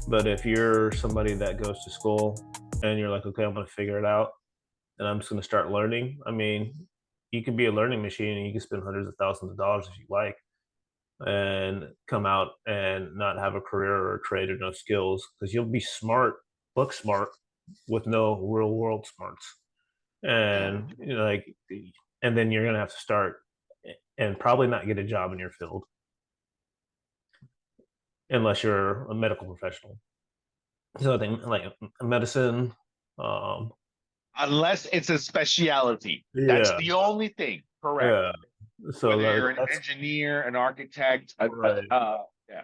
But if you're somebody that goes to school and you're like, okay, I'm going to figure it out and I'm just going to start learning, I mean, you can be a learning machine and you can spend hundreds of thousands of dollars if you like and come out and not have a career or a trade or no skills because you'll be smart, look smart with no real world smarts. Yeah. And like, and then you're going to have to start and probably not get a job in your field unless you're a medical professional. So I think like medicine, um, Unless it's a specialty. That's yeah, the only thing. Correct. yeah. So Whether like you're an that's engineer, an architect, right. yeah,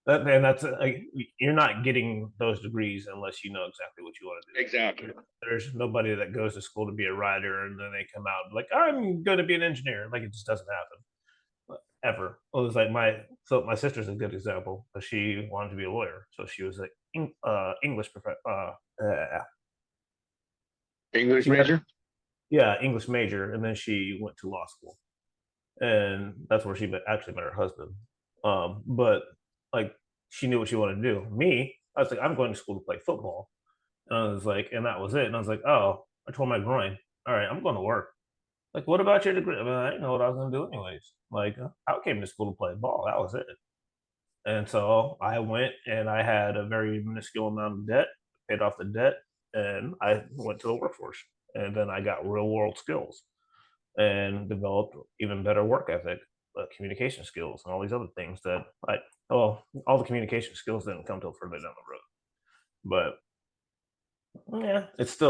And that's like you're not getting those degrees unless you know exactly what you want to exactly. do. There's nobody that goes to school to be a writer and then they come out like I'm going to be an engineer. Like it just doesn't happen ever. It was like my sister's a good example. She wanted to be a lawyer, so she was like English English she had major? yeah English major, and then she went to law school, and that's where she actually met her husband. But like she knew what she wanted to do. Me, I was like, I'm going to school to play football, and I was like, and that was it. And I was like, oh, I tore my groin. All right, I'm going to work. Like, what about your degree? I mean, I didn't know what I was going to do anyways. Like, I came to school to play ball. That was it. And so I went and I had a very minuscule amount of debt, paid off the debt, and I went to the workforce. And then I got real world skills and developed even better work ethic, communication skills, and all these other things that well, all the communication skills didn't come till further down the road. But yeah, it's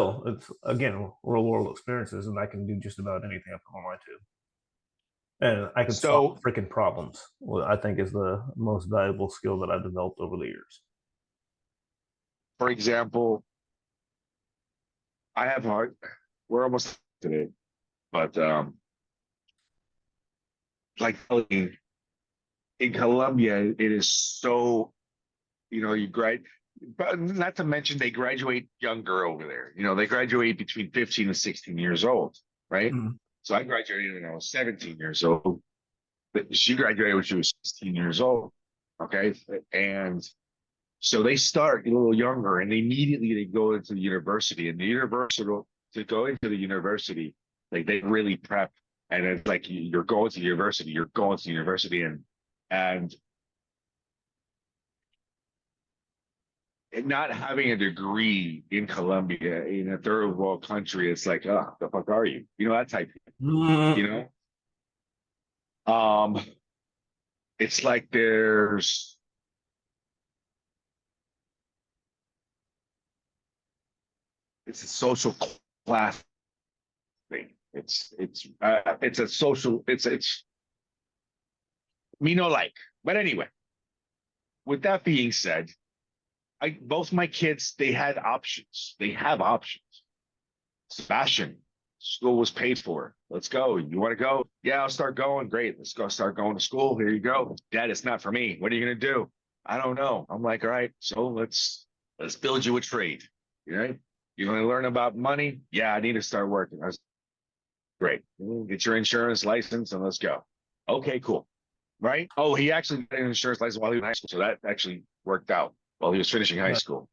again real world experiences, and I can do just about anything I put my mind to. And I can solve So, freaking problems. Well, I think is the most valuable skill that I've developed over the years. for example, I have heart. We're almost today, but like in Colombia, it is so you grad, but not to mention they graduate younger over there. They graduate between 15 and 16 years old, right? Mhm. So I graduated when I was 17 years old. But she graduated when she was 16 years old. Okay. And so they start a little younger and immediately they go into the university. And the university to go into the university, like they really prep. And it's like you're going to university, you're going to university, and not having a degree in Colombia in a third world country, it's like, oh, the fuck are you? That type, you Mhm. know? It's like it's a social class thing. It's a social, it's me no like. But anyway, with that being said, I both my kids, they had options. They have options. Sebastian, school was paid for. Let's go. You want to go? Yeah, I'll start going. Great. Let's go start going to school. Here you go. Dad, it's not for me. What are you gonna do? I don't know. I'm like, all right, so let's build you a trade. Right? You want to learn about money? Yeah, I need to start working. I was great. Get your insurance license and let's go. Okay, cool. Right? Oh, he actually got an insurance license while he was in high school. So that actually worked out while he was finishing high Right. school.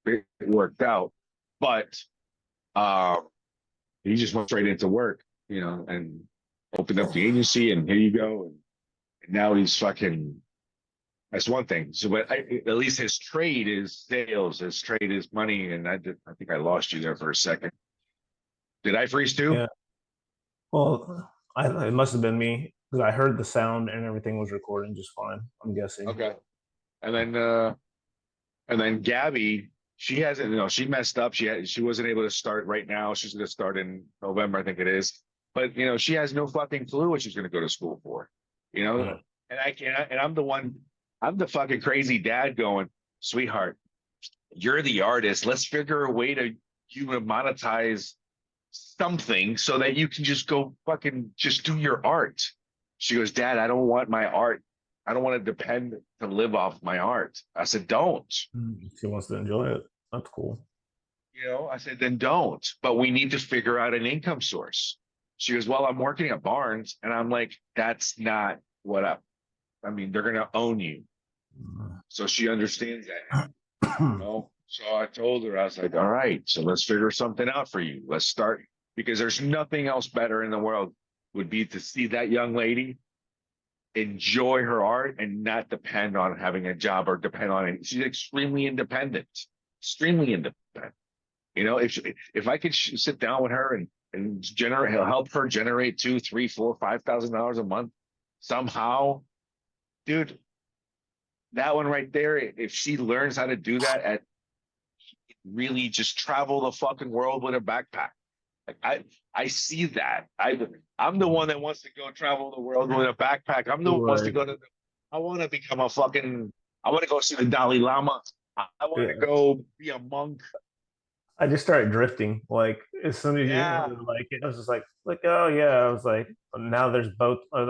It worked out. But um, he just went straight into work, and opened up the agency and here you go. And now he's fucking, that's one thing. So, but at least his trade is sales, his trade is money. And I think I lost you there for a second. Did I freeze too? Yeah. Well, it must have been me because I heard the sound and everything was recording just fine. I'm guessing. Okay. And then, Gabby, she hasn't, she messed up. She wasn't able to start right now. She's going to start in November, I think it is. But she has no fucking clue what she's going to go to school for. You know, Yeah. and I'm the one, I'm the fucking crazy dad going, sweetheart, you're the artist. Let's figure a way to you to monetize something so that you can just go fucking just do your art. She goes, Dad, I don't want my art. I don't want to depend to live off my art. I said, don't. She wants to enjoy it. That's cool. I said, then don't. But we need to figure out an income source. She goes, well, I'm working at Barnes. And I'm like, that's not what I mean, they're going to own you. So she understands that. You know? So I told her, I was like, all right, so let's figure something out for you. Let's start, because there's nothing else better in the world would be to see that young lady enjoy her art and not depend on having a job or depend on it. She's extremely independent. You know, if I could sit down with her and generate, help her generate two, three, four, $5,000 a month somehow, dude, that one right there. If she learns how to do that, at really just travel the fucking world with a backpack. Like I see that. I'm the one that wants to go travel the world with a backpack. I'm the one who wants to Right. go to. I want to become a fucking. I want to go see the Dalai Lama. I want to Yeah. go be a monk. I just started drifting. Like as soon as you Yeah. like it, I was just like, oh yeah. I was like, now there's boat, or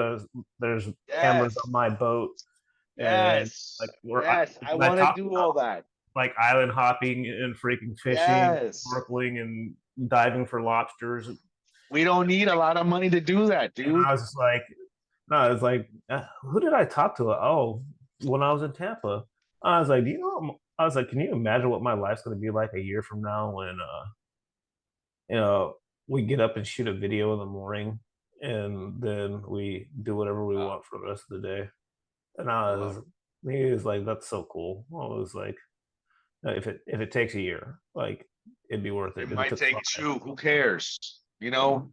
there's cameras Yes. on my boat, and like Yes. we're Yes. I I want to talk do all that. like island hopping and freaking fishing, Yes. snorkeling, and diving for lobsters. And We don't need a lot of money to do that, I dude. was just like, no, I was like, who did I talk to? Oh, when I was in Tampa, I was like, do you know? I was like, can you imagine what my life's going to be like a year from now when you know, we get up and shoot a video in the morning, and then we do whatever we Wow. want for the rest of the day. And I love it. he was like, that's so cool. I was like, if it takes a year, like it'd be worth it It because it might took take 5. two. Who cares? You know,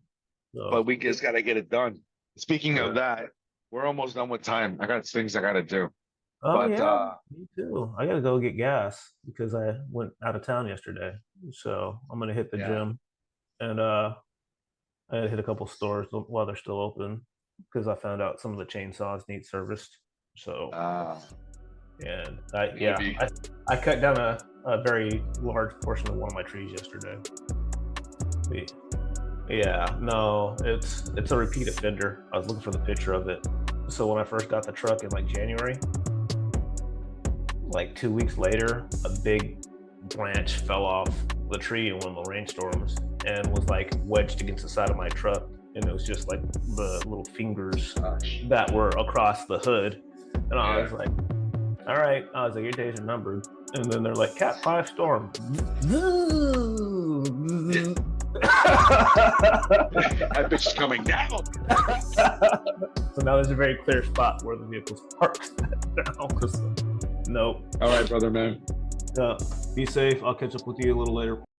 but So we just got to get it done. Speaking yeah. of that, we're almost done with time. I got things I got to do. Oh But yeah, me too. I gotta go get gas because I went out of town yesterday. So I'm gonna hit the yeah, gym, and I hit a couple stores while they're still open because I found out some of the chainsaws need serviced. So uh, and maybe I cut down a very large portion of one of my trees yesterday. The- Yeah, no, it's a repeat offender. I was looking for the picture of it. So when I first got the truck in like January, like 2 weeks later, a big branch fell off the tree in one of the rainstorms and was like wedged against the side of my truck. And it was just like the little fingers gosh, that were across the hood. And I yeah. was like, all right. I was like, your days are numbered. And then they're like, Cat 5 storm. That bitch is coming down. So now there's a very clear spot where the vehicle's parked now. Nope. All right, brother, man. Be safe. I'll catch up with you a little later.